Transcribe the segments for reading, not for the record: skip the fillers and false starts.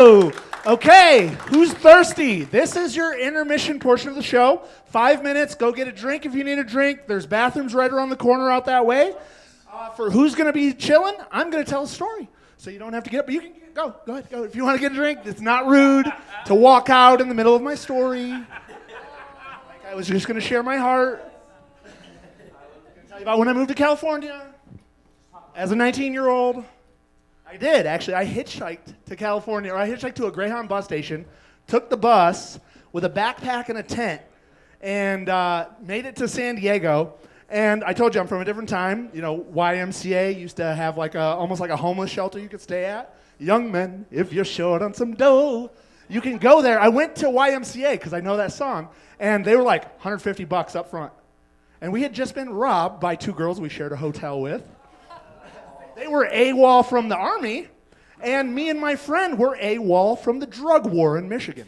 Oh, okay, who's thirsty? This is your intermission portion of the show. 5 minutes, go get a drink if you need a drink. There's bathrooms right around the corner out that way. For who's going to be chilling, I'm going to tell a story. So you don't have to get up, but you can go. Go ahead, go. If you want to get a drink, it's not rude to walk out in the middle of my story. Like I was just going to share my heart. I'm going to tell you about when I moved to California as a 19-year-old. I did, actually. I hitchhiked to California, or I hitchhiked to a Greyhound bus station, took the bus with a backpack and a tent, and made it to San Diego. And I told you I'm from a different time. You know, YMCA used to have like almost like a homeless shelter you could stay at. Young men, if you're short on some dough, you can go there. I went to YMCA because I know that song, and they were like $150 up front. And we had just been robbed by two girls we shared a hotel with. They were AWOL from the Army, and me and my friend were AWOL from the drug war in Michigan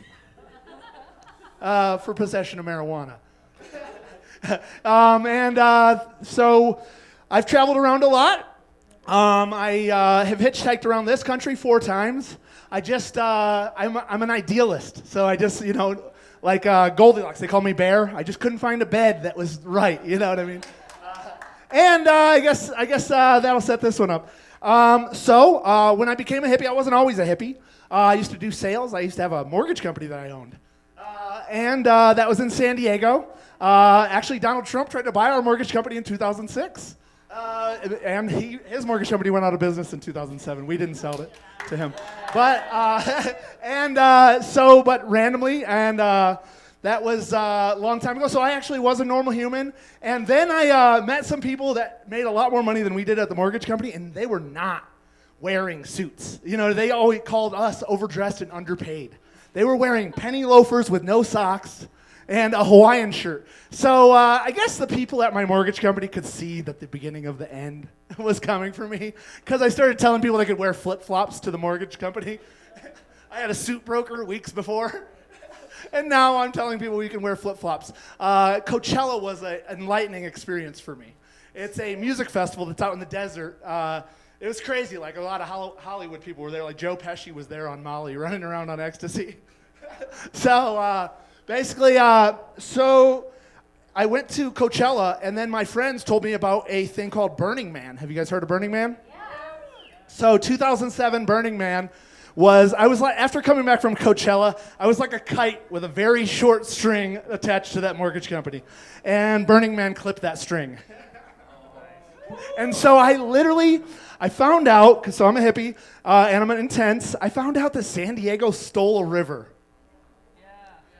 for possession of marijuana. So I've traveled around a lot. I have hitchhiked around this country 4 times. I'm an idealist, so I just, like Goldilocks, they call me Bear. I just couldn't find a bed that was right, you know what I mean? I guess that'll set this one up. So when I became a hippie, I wasn't always a hippie. I used to do sales. I used to have a mortgage company that I owned. And that was in San Diego. Actually, Donald Trump tried to buy our mortgage company in 2006. And his mortgage company went out of business in 2007. We didn't sell it to him. But randomly, and that was a long time ago. So I actually was a normal human. And then I met some people that made a lot more money than we did at the mortgage company, and they were not wearing suits. They always called us overdressed and underpaid. They were wearing penny loafers with no socks and a Hawaiian shirt. So I guess the people at my mortgage company could see that the beginning of the end was coming for me, because I started telling people they could wear flip-flops to the mortgage company. I had a suit broker weeks before. And now I'm telling people you can wear flip-flops. Coachella was an enlightening experience for me. It's a music festival that's out in the desert. It was crazy. Like, a lot of Hollywood people were there. Like, Joe Pesci was there on Molly, running around on ecstasy. So I went to Coachella, and then my friends told me about a thing called Burning Man. Have you guys heard of Burning Man? Yeah. So 2007 Burning Man after coming back from Coachella, I was like a kite with a very short string attached to that mortgage company. And Burning Man clipped that string. And so I found out, so I'm a hippie, and I'm an intense, I found out that San Diego stole a river. Yeah.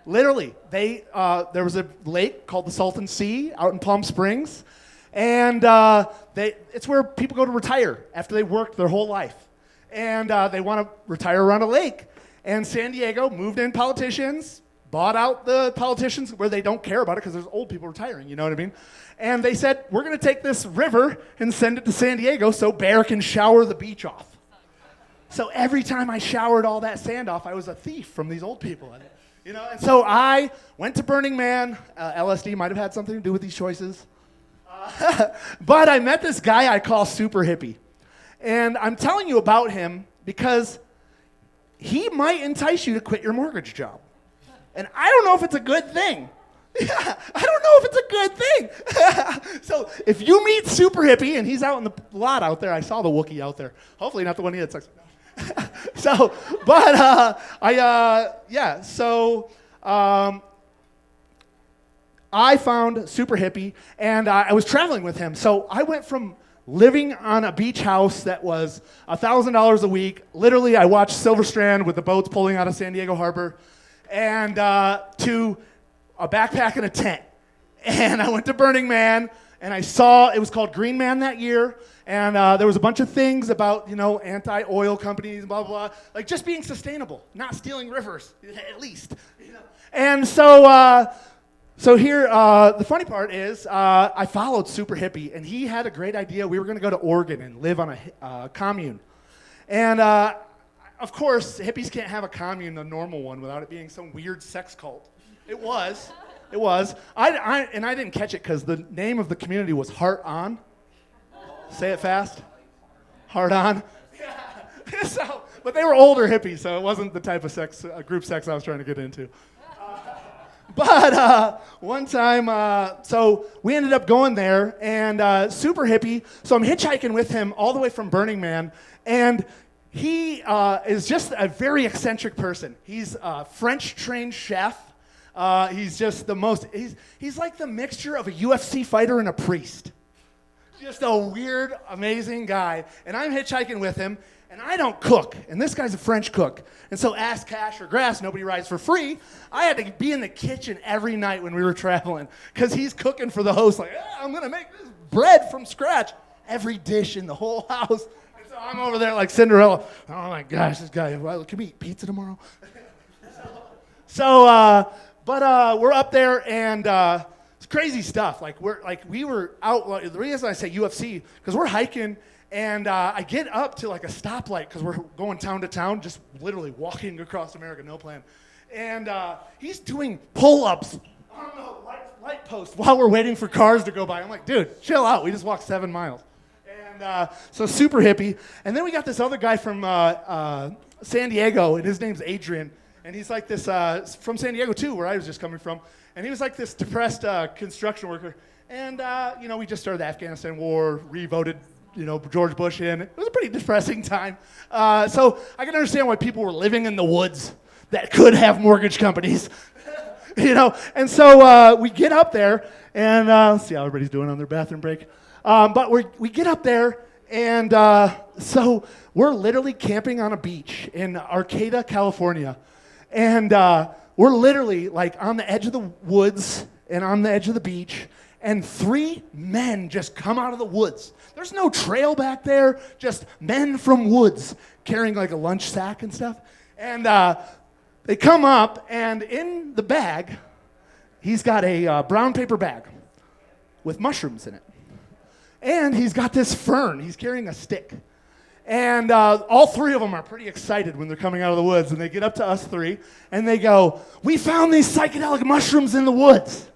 Literally, there was a lake called the Salton Sea out in Palm Springs, and it's where people go to retire after they worked their whole life. And they want to retire around a lake. And San Diego moved in politicians, bought out the politicians where they don't care about it because there's old people retiring, you know what I mean? And they said, we're going to take this river and send it to San Diego so Bear can shower the beach off. So every time I showered all that sand off, I was a thief from these old people. And so I went to Burning Man. LSD might have had something to do with these choices. But I met this guy I call Super Hippie. And I'm telling you about him because he might entice you to quit your mortgage job. And I don't know if it's a good thing. I don't know if it's a good thing. So if you meet Super Hippie, and he's out in the lot out there, I saw the Wookiee out there. Hopefully not the one he had sex with. I found Super Hippie, and I was traveling with him. So I went from living on a beach house that was $1,000 a week. Literally, I watched Silver Strand with the boats pulling out of San Diego Harbor, and to a backpack and a tent. And I went to Burning Man, and I saw, it was called Green Man that year, and there was a bunch of things about, anti-oil companies, blah, blah, blah, like just being sustainable, not stealing rivers, at least. And so here, the funny part is, I followed Super Hippie, and he had a great idea. We were going to go to Oregon and live on a commune. And, of course, hippies can't have a commune, a normal one, without it being some weird sex cult. It was. I didn't catch it because the name of the community was Heart On. Say it fast. Heart On. Yeah. So But they were older hippies, so it wasn't the type of sex, group sex I was trying to get into. But one time, so we ended up going there, and super hippie. So I'm hitchhiking with him all the way from Burning Man, and he is just a very eccentric person. He's a French-trained chef. He's just the most, he's like the mixture of a UFC fighter and a priest. Just a weird, amazing guy. And I'm hitchhiking with him, and I don't cook. And this guy's a French cook. And so ass, cash, or grass, nobody rides for free. I had to be in the kitchen every night when we were traveling because he's cooking for the host. Like, I'm going to make this bread from scratch. Every dish in the whole house. And so I'm over there like Cinderella. Oh, my gosh, this guy, well, can we eat pizza tomorrow? But we're up there, and it's crazy stuff. We were out. The reason I say UFC because we're hiking, and I get up to like a stoplight because we're going town to town, just literally walking across America, no plan. And he's doing pull-ups on the light post while we're waiting for cars to go by. I'm like, dude, chill out. We just walked 7 miles. And so super hippie. And then we got this other guy from San Diego, and his name's Adrian. And he's like this, from San Diego too, where I was just coming from. And he was like this depressed construction worker. And, we just started the Afghanistan war, re-voted, George Bush in. It was a pretty depressing time. So I can understand why people were living in the woods that could have mortgage companies, And so we get up there, and let's see how everybody's doing on their bathroom break. But we get up there, and so we're literally camping on a beach in Arcata, California. And we're literally like on the edge of the woods and on the edge of the beach, and 3 men just come out of the woods. There's no trail back there, just men from woods carrying like a lunch sack and stuff. And they come up, and in the bag, he's got a brown paper bag with mushrooms in it. And he's got this fern. He's carrying a stick. And all 3 of them are pretty excited when they're coming out of the woods, and they get up to us 3, and they go, "We found these psychedelic mushrooms in the woods."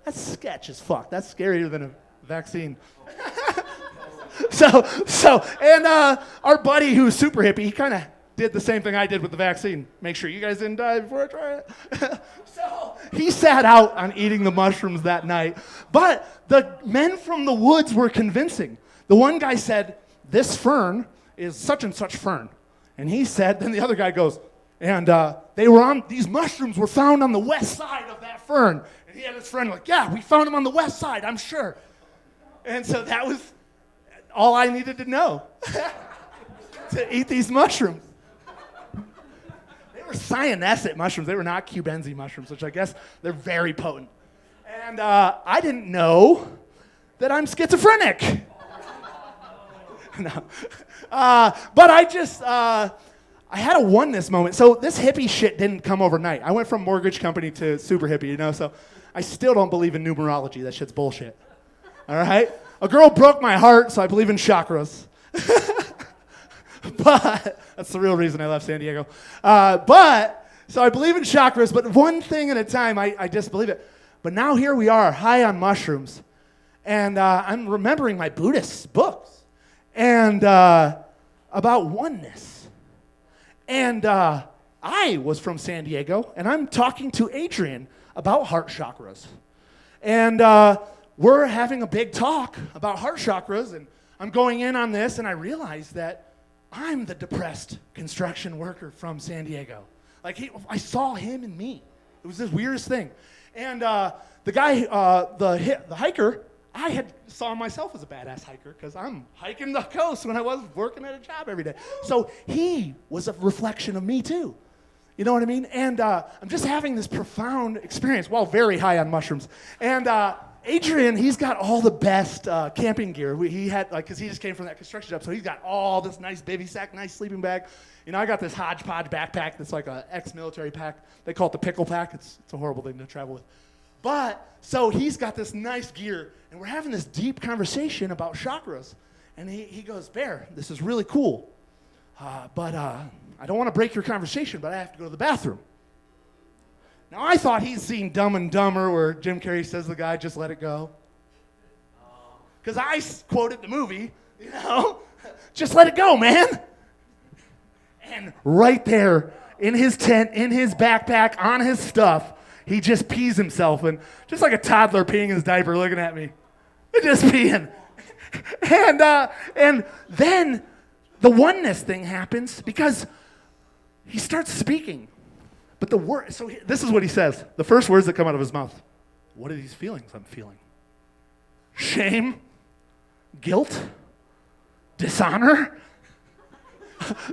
That's sketch as fuck. That's scarier than a vaccine. And our buddy who's super hippie, he kind of did the same thing I did with the vaccine. Make sure you guys didn't die before I try it. So he sat out on eating the mushrooms that night. But the men from the woods were convincing. The one guy said, "This fern is such and such fern." And he said, then the other guy goes, and these mushrooms were found on the west side of that fern. And he had his friend like, "Yeah, we found them on the west side, I'm sure." And so that was all I needed to know to eat these mushrooms. They were cyanescent mushrooms. They were not Cubensi mushrooms, which I guess they're very potent. And I didn't know that I'm schizophrenic. No. But I had a oneness moment. So this hippie shit didn't come overnight. I went from mortgage company to super hippie, so I still don't believe in numerology. That shit's bullshit. All right? A girl broke my heart, so I believe in chakras. But that's the real reason I left San Diego. So I believe in chakras, but one thing at a time, I just believe it. But now here we are, high on mushrooms. And I'm remembering my Buddhist books. And about oneness. And I was from San Diego, and I'm talking to Adrian about heart chakras. And we're having a big talk about heart chakras, and I'm going in on this, and I realized that I'm the depressed construction worker from San Diego. I saw him and me. It was this weirdest thing. And the guy, the hiker, I saw myself as a badass hiker because I'm hiking the coast when I was working at a job every day. So he was a reflection of me too. You know what I mean? And I'm just having this profound experience while very high on mushrooms. And Adrian, he's got all the best camping gear. He had, because he just came from that construction job, so he's got all this nice bivy sack, nice sleeping bag. I got this hodgepodge backpack that's like an ex-military pack. They call it the pickle pack. It's a horrible thing to travel with. But, so he's got this nice gear, and we're having this deep conversation about chakras. And he goes, "Bear, this is really cool. But I don't want to break your conversation, but I have to go to the bathroom." Now, I thought he'd seen Dumb and Dumber, where Jim Carrey says to the guy, "Just let it go." Because I quoted the movie, "Just let it go, man." And right there in his tent, in his backpack, on his stuff, he just pees himself, and just like a toddler peeing his diaper, looking at me, just peeing. And then the oneness thing happens because he starts speaking. But the word, this is what he says. The first words that come out of his mouth. What are these feelings I'm feeling? Shame, guilt, dishonor.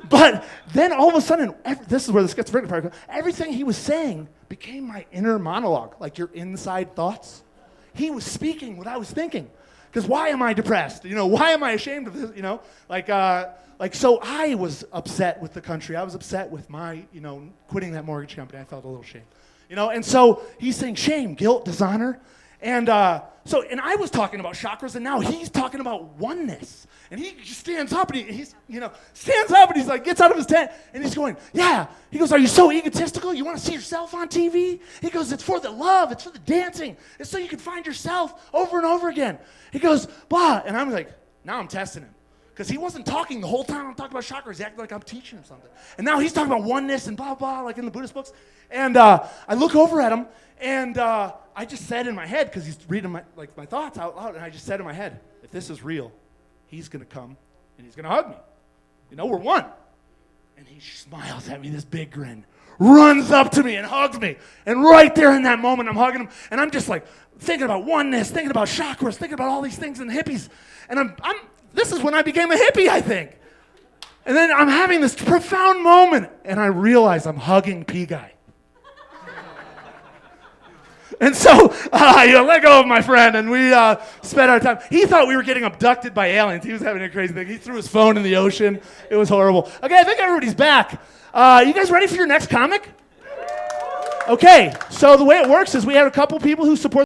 But then all of a sudden, this is where the schizophrenic part comes. Everything he was saying became my inner monologue, like your inside thoughts. He was speaking what I was thinking. Because why am I depressed? Why am I ashamed of this? So I was upset with the country. I was upset with my, quitting that mortgage company. I felt a little shame. And so he's saying shame, guilt, dishonor. And and I was talking about chakras, and now he's talking about oneness. And he stands up, and he's like, gets out of his tent, and he's going, yeah. He goes, are you so egotistical? You want to see yourself on TV? He goes, it's for the love, it's for the dancing. It's so you can find yourself over and over again. He goes, blah. And I'm like, now I'm testing him. Because he wasn't talking the whole time I'm talking about chakras. He acted like I'm teaching him something. And now he's talking about oneness and blah, blah, like in the Buddhist books. And I look over at him, and I just said in my head, because he's reading my thoughts out loud, and I just said in my head, if this is real, he's going to come, and he's going to hug me. We're one. And he smiles at me, this big grin, runs up to me and hugs me. And right there in that moment, I'm hugging him, and I'm just like thinking about oneness, thinking about chakras, thinking about all these things and hippies. And this is when I became a hippie, I think. And then I'm having this profound moment, and I realize I'm hugging P-Guy. And so I let go of my friend, and we spent our time. He thought we were getting abducted by aliens. He was having a crazy thing. He threw his phone in the ocean. It was horrible. Okay, I think everybody's back. You guys ready for your next comic? Okay, so the way it works is we have a couple people who support